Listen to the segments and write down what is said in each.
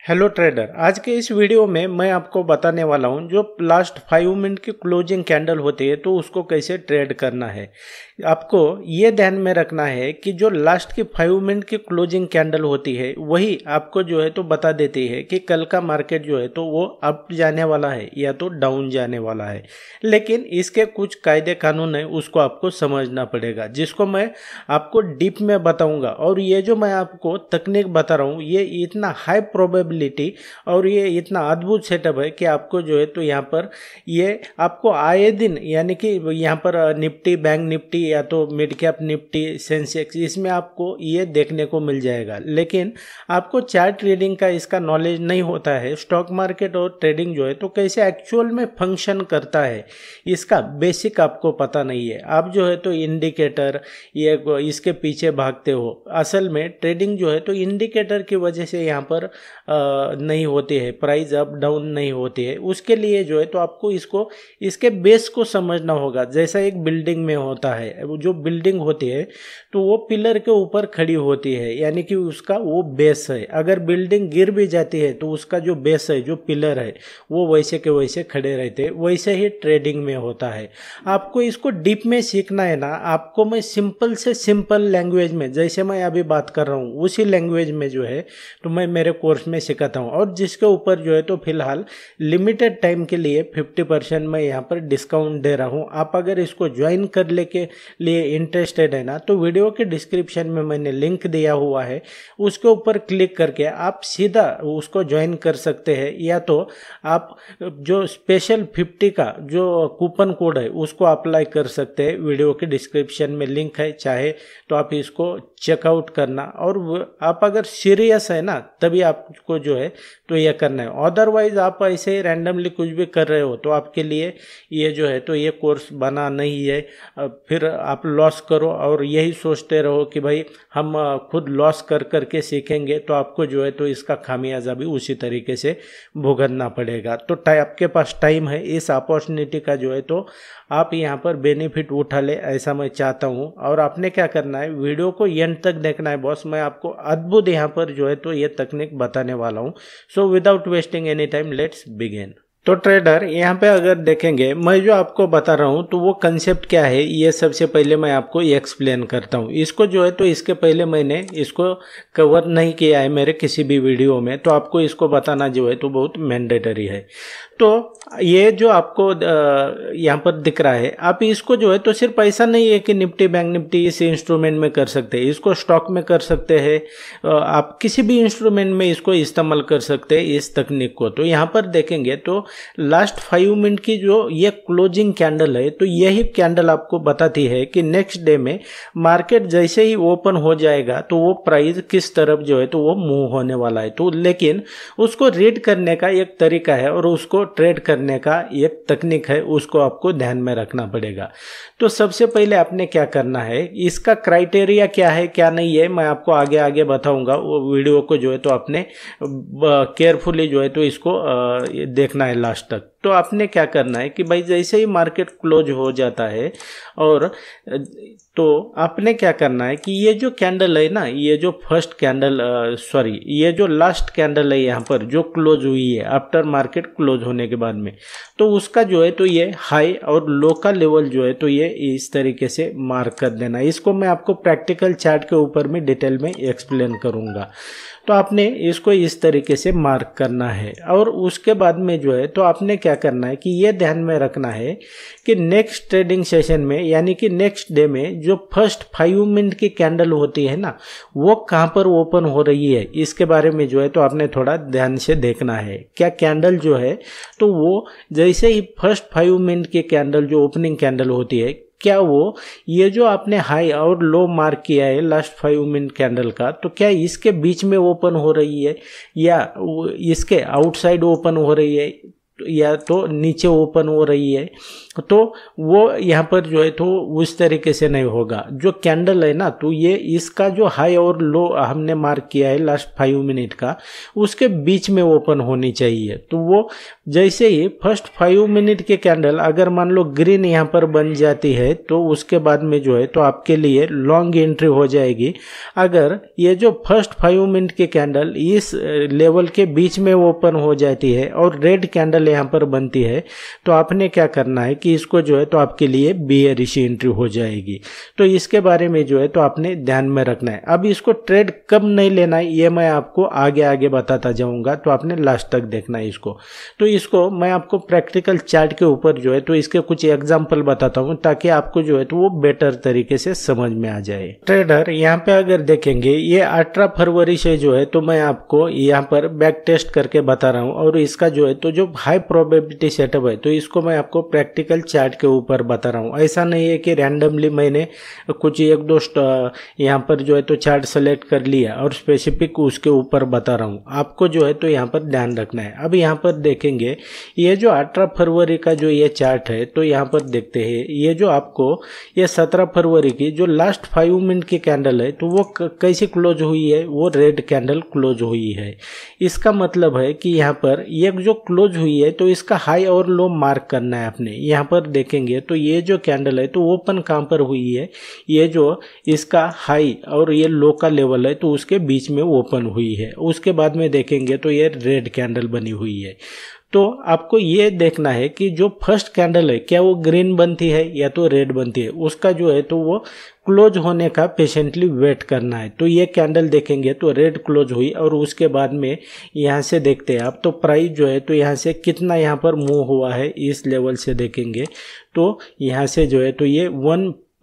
Hello trader, आज के इस वीडियो में मैं आपको बताने वाला हूं जो लास्ट 5 मिनट की क्लोजिंग कैंडल होती है तो उसको कैसे ट्रेड करना है। आपको ये ध्यान में रखना है कि जो लास्ट की 5 मिनट की क्लोजिंग कैंडल होती है वही आपको जो है तो बता देती है कि कल का मार्केट जो है तो वो अप जाने वाला है या तो डाउन जाने वाला है। लेकिन इसके कुछ कायदे कानून है, उसको आपको समझना पड़ेगा, जिसको मैं आपको डीप में बताऊंगा। और ये जो मैं आपको तकनीक बता रहा हूँ ये इतना हाई प्रोबेबिलिटी और ये इतना अद्भुत सेटअप है कि आपको जो है तो यहाँ पर ये आपको आए दिन यानी कि यहाँ पर निफ्टी, बैंक निफ्टी या तो मिड कैप निफ्टी, सेंसेक्स, इसमें आपको ये देखने को मिल जाएगा। लेकिन आपको चार्ट रीडिंग का इसका नॉलेज नहीं होता है, स्टॉक मार्केट और ट्रेडिंग जो है तो कैसे एक्चुअल में फंक्शन करता है इसका बेसिक आपको पता नहीं है। आप जो है तो इंडिकेटर ये इसके पीछे भागते हो। असल में ट्रेडिंग जो है तो इंडिकेटर की वजह से यहाँ पर नहीं होती है, प्राइस अप डाउन नहीं होती है। उसके लिए जो है तो आपको इसके बेस को समझना होगा। जैसा एक बिल्डिंग में होता है, जो बिल्डिंग होती है तो वो पिलर के ऊपर खड़ी होती है, यानी कि उसका वो बेस है। अगर बिल्डिंग गिर भी जाती है तो उसका जो बेस है, जो पिलर है, वो वैसे के वैसे खड़े रहते हैं। वैसे ही ट्रेडिंग में होता है। आपको इसको डीप में सीखना है ना, आपको मैं सिंपल से सिंपल लैंग्वेज में, जैसे मैं अभी बात कर रहा हूँ उसी लैंग्वेज में जो है तो मैं मेरे कोर्स में सिखाता हूँ। और जिसके ऊपर जो है तो फिलहाल लिमिटेड टाइम के लिए 50% मैं यहाँ पर डिस्काउंट दे रहा हूँ। आप अगर इसको ज्वाइन करने के लिए इंटरेस्टेड है ना तो वीडियो के डिस्क्रिप्शन में मैंने लिंक दिया हुआ है, उसके ऊपर क्लिक करके आप सीधा उसको ज्वाइन कर सकते हैं। या तो आप जो स्पेशल 50 का जो कूपन कोड है उसको अप्लाई कर सकते हैं। वीडियो के डिस्क्रिप्शन में लिंक है, चाहे तो आप इसको चेकआउट करना। और आप अगर सीरियस है ना तभी आपको जो है तो ये करना है। अदरवाइज आप ऐसे ही रैंडमली कुछ भी कर रहे हो तो आपके लिए ये जो है तो ये कोर्स बना नहीं है। फिर आप लॉस करो और यही सोचते रहो कि भाई हम खुद लॉस कर करके सीखेंगे, तो आपको जो है तो इसका खामियाजा भी उसी तरीके से भुगतना पड़ेगा। तो आपके पास टाइम है, इस अपॉर्चुनिटी का जो है तो आप यहाँ पर बेनिफिट उठा ले, ऐसा मैं चाहता हूँ। और आपने क्या करना है, वीडियो को एंड तक देखना है बॉस। मैं आपको अद्भुत यहाँ पर जो है तो ये तकनीक बताने वाला हूँ। So without wasting any time let's begin. तो ट्रेडर यहाँ पे अगर देखेंगे, मैं जो आपको बता रहा हूँ तो वो कंसेप्ट क्या है ये सबसे पहले मैं आपको एक्सप्लेन करता हूँ। इसको जो है तो इसके पहले मैंने इसको कवर नहीं किया है मेरे किसी भी वीडियो में, तो आपको इसको बताना जो है तो बहुत मैंडेटरी है। तो ये जो आपको यहाँ पर दिख रहा है, आप इसको जो है तो सिर्फ ऐसा नहीं है कि निफ्टी, बैंक निफ्टी इस इंस्ट्रूमेंट में कर सकते हैं, इसको स्टॉक में कर सकते हैं, आप किसी भी इंस्ट्रूमेंट में इसको इस्तेमाल कर सकते हैं इस तकनीक को। तो यहाँ पर देखेंगे तो लास्ट 5 मिनट की जो ये क्लोजिंग कैंडल है तो यही कैंडल आपको बताती है कि नेक्स्ट डे में मार्केट जैसे ही ओपन हो जाएगा तो वो प्राइस किस तरफ जो है तो वो मूव होने वाला है। तो लेकिन उसको रीड करने का एक तरीका है और उसको ट्रेड करने का एक तकनीक है, उसको आपको ध्यान में रखना पड़ेगा। तो सबसे पहले आपने क्या करना है, इसका क्राइटेरिया क्या है क्या नहीं है मैं आपको आगे आगे बताऊंगा। वो वीडियो को जो है तो आपने केयरफुली जो है तो इसको देखना है लास्ट तक। तो आपने क्या करना है कि भाई जैसे ही मार्केट क्लोज हो जाता है और तो आपने क्या करना है कि ये जो कैंडल है ना, ये जो फर्स्ट कैंडल ये जो लास्ट कैंडल है यहाँ पर जो क्लोज हुई है आफ्टर मार्केट क्लोज होने के बाद में, तो उसका जो है तो ये हाई और लो का लेवल जो है तो ये इस तरीके से मार्क कर देना। इसको मैं आपको प्रैक्टिकल चार्ट के ऊपर में डिटेल में एक्सप्लेन करूँगा। तो आपने इसको इस तरीके से मार्क करना है और उसके बाद में जो है तो आपने क्या करना है कि ये ध्यान में रखना है कि नेक्स्ट ट्रेडिंग सेशन में यानी कि नेक्स्ट डे में जो फर्स्ट 5 मिनट की कैंडल होती है ना वो कहाँ पर ओपन हो रही है, इसके बारे में जो है तो आपने थोड़ा ध्यान से देखना है। क्या कैंडल जो है तो वो जैसे ही फर्स्ट 5 मिनट की कैंडल जो ओपनिंग कैंडल होती है, क्या वो ये जो आपने हाई और लो मार्क किया है लास्ट 5 मिनट कैंडल का, तो क्या इसके बीच में ओपन हो रही है या इसके आउटसाइड ओपन हो रही है या तो नीचे ओपन हो रही है। तो वो यहाँ पर जो है तो उस तरीके से नहीं होगा। जो कैंडल है ना, तो ये इसका जो हाई और लो हमने मार्क किया है लास्ट 5 मिनट का, उसके बीच में ओपन होनी चाहिए। तो वो जैसे ही फर्स्ट 5 मिनट के कैंडल अगर मान लो ग्रीन यहाँ पर बन जाती है, तो उसके बाद में जो है तो आपके लिए लॉन्ग एंट्री हो जाएगी। अगर ये जो फर्स्ट 5 मिनट के कैंडल इस लेवल के बीच में ओपन हो जाती है और रेड कैंडल यहाँ पर बनती है, तो आपने क्या करना है कि इसको जो है तो आपके लिए बेयरिश एंट्री हो जाएगी। तो इसके बारे में जो है तो आपने ध्यान में रखना है। अब इसको ट्रेड कब नहीं लेना है ये मैं आपको आगे आगे बताता जाऊंगा, तो आपने लास्ट तक देखना है इसको। तो इसको मैं आपको प्रैक्टिकल चार्ट के ऊपर जो है तो इसके कुछ एग्जांपल बताता हूं, ताकि आपको जो है तो वो बेटर तरीके से समझ में आ जाए। ट्रेडर यहाँ पे अगर देखेंगे, ये 18 फरवरी से जो है तो मैं आपको यहाँ पर बैक टेस्ट करके बता रहा हूँ, और इसका जो है तो जो हाई प्रोबेबिलिटी सेटअप है तो इसको मैं आपको प्रैक्टिकल चार्ट के ऊपर बता रहा हूँ। ऐसा नहीं है कि रैंडमली मैंने कुछ एक दो यहाँ पर जो है तो चार्ट सेलेक्ट कर लिया और स्पेसिफिक उसके ऊपर बता रहा हूँ। आपको जो है तो यहाँ पर ध्यान रखना है। अब यहाँ पर देखेंगे, ये जो 18 फरवरी का जो ये चार्ट है, तो यहाँ पर देखते हैं ये जो आपको ये 17 फरवरी की जो लास्ट 5 मिनट की कैंडल है, तो वो कैसे क्लोज हुई है, वो रेड कैंडल क्लोज हुई है। इसका मतलब है कि यहाँ पर ये जो क्लोज हुई है तो इसका हाई और लो मार्क करना है आपने। यहाँ पर देखेंगे तो ये जो कैंडल है तो ओपन कहाँ पर हुई है, ये जो इसका हाई और ये लो का लेवल है तो उसके बीच में ओपन हुई है। उसके बाद में देखेंगे तो ये रेड कैंडल बनी हुई है। तो आपको ये देखना है कि जो फर्स्ट कैंडल है क्या वो ग्रीन बनती है या तो रेड बनती है, उसका जो है तो वो क्लोज होने का पेशेंटली वेट करना है। तो ये कैंडल देखेंगे तो रेड क्लोज हुई, और उसके बाद में यहाँ से देखते हैं आप तो प्राइस जो है तो यहाँ से कितना यहाँ पर मूव हुआ है, इस लेवल से देखेंगे तो यहाँ से जो है तो ये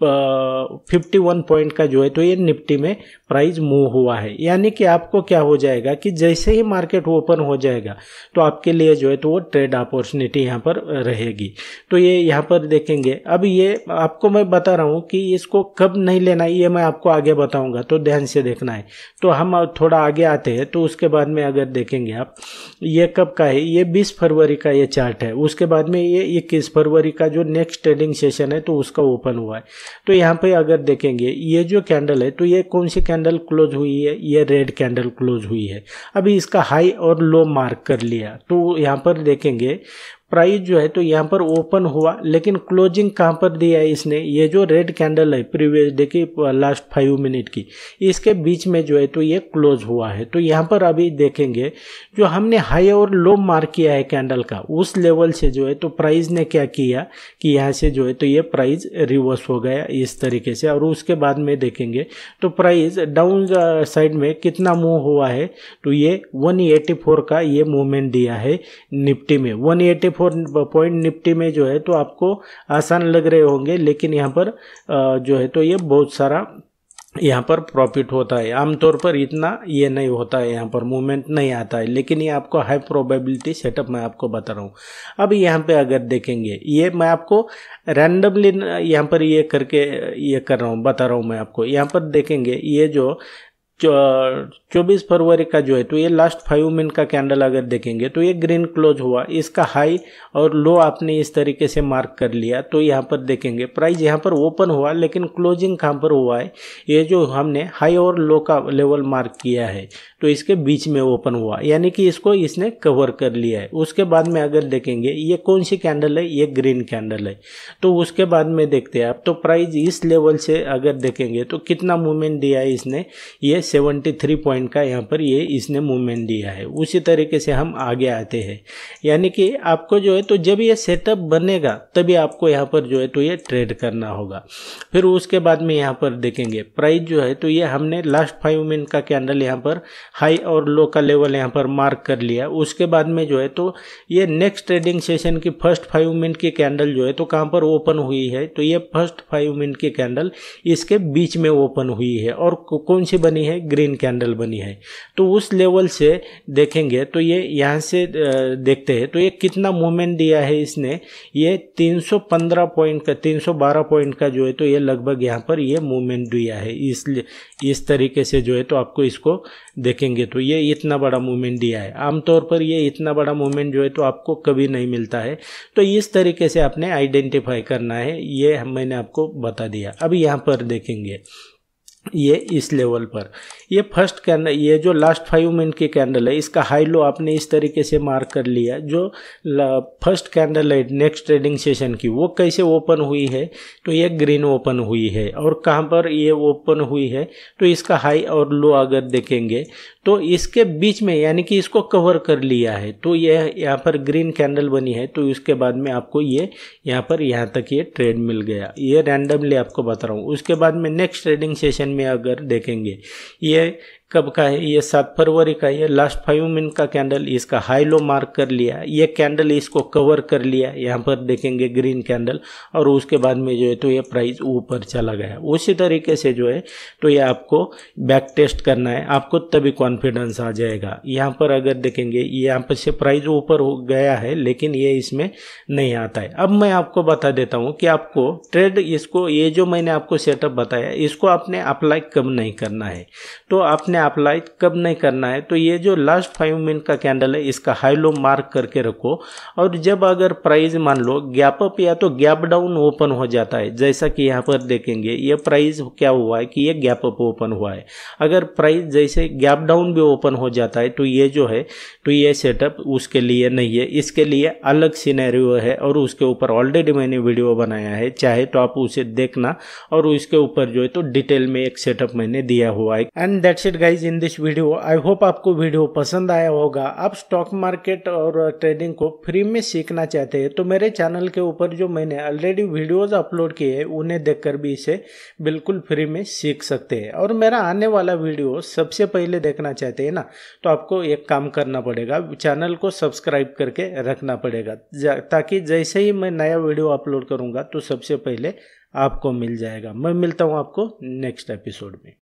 51 पॉइंट का जो है तो ये निफ्टी में प्राइस मूव हुआ है। यानी कि आपको क्या हो जाएगा कि जैसे ही मार्केट ओपन हो जाएगा तो आपके लिए जो है तो वो ट्रेड अपॉर्चुनिटी यहाँ पर रहेगी। तो ये यहाँ पर देखेंगे। अब ये आपको मैं बता रहा हूँ कि इसको कब नहीं लेना है, ये मैं आपको आगे बताऊंगा, तो ध्यान से देखना है। तो हम थोड़ा आगे आते हैं, तो उसके बाद में अगर देखेंगे आप, ये कब का है, ये 20 फरवरी का ये चार्ट है। उसके बाद में ये 21 फरवरी का जो नेक्स्ट ट्रेडिंग सेशन है तो उसका ओपन हुआ है। तो यहाँ पे अगर देखेंगे ये जो कैंडल है तो ये कौन सी कैंडल क्लोज हुई है, ये रेड कैंडल क्लोज हुई है। अभी इसका हाई और लो मार्क कर लिया, तो यहाँ पर देखेंगे प्राइस जो है तो यहाँ पर ओपन हुआ, लेकिन क्लोजिंग कहाँ पर दिया है इसने, ये जो रेड कैंडल है प्रीवियस डे की लास्ट 5 मिनट की, इसके बीच में जो है तो ये क्लोज हुआ है। तो यहाँ पर अभी देखेंगे जो हमने हाई और लो मार्क किया है कैंडल का, उस लेवल से जो है तो प्राइस ने क्या किया कि यहाँ से जो है तो ये प्राइस रिवर्स हो गया इस तरीके से। और उसके बाद में देखेंगे तो प्राइस डाउन साइड में कितना मूव हुआ है, तो ये 184 का ये मूवमेंट दिया है निफ्टी में। 184 पॉइंट निफ्टी में जो है तो आपको आसान लग रहे होंगे, लेकिन यहाँ पर जो है तो ये बहुत सारा यहाँ पर प्रॉफिट होता है। आमतौर पर इतना ये नहीं होता है, यहाँ पर मूवमेंट नहीं आता है, लेकिन ये आपको हाई प्रोबेबिलिटी सेटअप मैं आपको बता रहा हूँ। अब यहाँ पे अगर देखेंगे, ये मैं आपको रैंडमली यहाँ पर ये करके ये कर रहा हूँ, बता रहा हूँ मैं आपको। यहाँ पर देखेंगे ये जो 24 फरवरी का जो है तो ये लास्ट 5 मिनट का कैंडल अगर देखेंगे तो ये ग्रीन क्लोज हुआ, इसका हाई और लो आपने इस तरीके से मार्क कर लिया। तो यहाँ पर देखेंगे प्राइस यहाँ पर ओपन हुआ, लेकिन क्लोजिंग कहाँ पर हुआ है, ये जो हमने हाई और लो का लेवल मार्क किया है तो इसके बीच में ओपन हुआ, यानी कि इसको इसने कवर कर लिया है। उसके बाद में अगर देखेंगे ये कौन सी कैंडल है, ये ग्रीन कैंडल है। तो उसके बाद में देखते हैं आप तो प्राइस इस लेवल से अगर देखेंगे तो कितना मूवमेंट दिया है इसने, ये 73 पॉइंट का यहाँ पर ये इसने मूवमेंट दिया है। उसी तरीके से हम आगे आते हैं, यानी कि आपको जो है तो जब ये सेटअप बनेगा तभी आपको यहाँ पर जो है तो ये ट्रेड करना होगा। फिर उसके बाद में यहाँ पर देखेंगे प्राइस जो है तो ये हमने लास्ट 5 मिनट का कैंडल यहाँ पर हाई और लो का लेवल यहाँ पर मार्क कर लिया। उसके बाद में जो है तो ये नेक्स्ट ट्रेडिंग सेशन की फर्स्ट 5 मिनट की कैंडल जो है तो कहाँ पर ओपन हुई है, तो ये फर्स्ट 5 मिनट की कैंडल इसके बीच में ओपन हुई है। और कौन सी बनी है, है, ग्रीन कैंडल बनी है। तो उस लेवल से देखेंगे तो ये यहाँ से देखते हैं तो ये कितना मूवमेंट दिया है इसने, ये 315 पॉइंट का 312 पॉइंट का जो है तो ये लगभग यहाँ पर ये मूवमेंट दिया है। इसलिए इस तरीके से जो है तो आपको इसको देखेंगे तो ये इतना बड़ा मूवमेंट दिया है। आमतौर पर ये इतना बड़ा मूवमेंट जो है तो आपको कभी नहीं मिलता है। तो इस तरीके से आपने आइडेंटिफाई करना है, ये मैंने आपको बता दिया। अब यहाँ पर देखेंगे ये इस लेवल पर ये फर्स्ट कैंडल, ये जो लास्ट 5 मिनट की कैंडल है इसका हाई लो आपने इस तरीके से मार्क कर लिया। जो फर्स्ट कैंडल है नेक्स्ट ट्रेडिंग सेशन की वो कैसे ओपन हुई है, तो ये ग्रीन ओपन हुई है। और कहाँ पर ये ओपन हुई है, तो इसका हाई और लो अगर देखेंगे तो इसके बीच में, यानी कि इसको कवर कर लिया है। तो ये यहाँ पर ग्रीन कैंडल बनी है, तो उसके बाद में आपको ये यहाँ तक ये ट्रेड मिल गया। ये रैंडमली आपको बता रहा हूँ। उसके बाद में नेक्स्ट ट्रेडिंग सेशन में अगर देखेंगे ये कब का है, ये 7 फरवरी का, ये लास्ट 5 मिनट का कैंडल, इसका हाई लो मार्क कर लिया, ये कैंडल इसको कवर कर लिया, यहाँ पर देखेंगे ग्रीन कैंडल, और उसके बाद में जो है तो ये प्राइस ऊपर चला गया। उसी तरीके से जो है तो ये आपको बैक टेस्ट करना है, आपको तभी कॉन्फिडेंस आ जाएगा। यहाँ पर अगर देखेंगे यहाँ पर से प्राइस ऊपर हो गया है लेकिन ये इसमें नहीं आता है। अब मैं आपको बता देता हूँ कि आपको ट्रेड इसको, ये जो मैंने आपको सेटअप बताया इसको आपने अप्लाई कब नहीं करना है। तो आपने अप्लाई कब नहीं करना है, तो ये जो लास्ट 5 मिनट का कैंडल है इसका हाई लो मार्क करके रखो। और जब अगर प्राइस मान लो गैप अप या तो गैप डाउन ओपन हो जाता है, जैसा कि यहाँ पर देखेंगे ये प्राइस क्या हुआ है कि ये गैप अप ओपन हुआ है। अगर प्राइस जैसे गैप डाउन भी ओपन हो जाता है तो ये जो है तो ये सेटअप उसके लिए नहीं है, इसके लिए अलग सिनेरियो है और उसके ऊपर ऑलरेडी मैंने वीडियो बनाया है, चाहे तो आप उसे देखना। और उसके ऊपर जो है तो डिटेल में एक सेटअप मैंने दिया हुआ है। And that's it guys in this video. I hope आपको वीडियो पसंद आया होगा। आप स्टॉक मार्केट और ट्रेडिंग को फ्री में सीखना चाहते हैं तो मेरे चैनल के ऊपर जो मैंने ऑलरेडी वीडियोस अपलोड किए हैं उन्हें देखकर भी इसे बिल्कुल फ्री में सीख सकते हैं। और मेरा आने वाला वीडियो सबसे पहले देखना चाहते हैं ना, तो आपको एक काम करना पड़ेगा, चैनल को सब्सक्राइब करके रखना पड़ेगा, ताकि जैसे ही मैं नया वीडियो अपलोड करूँगा तो सबसे पहले आपको मिल जाएगा। मैं मिलता हूँ आपको नेक्स्ट एपिसोड में।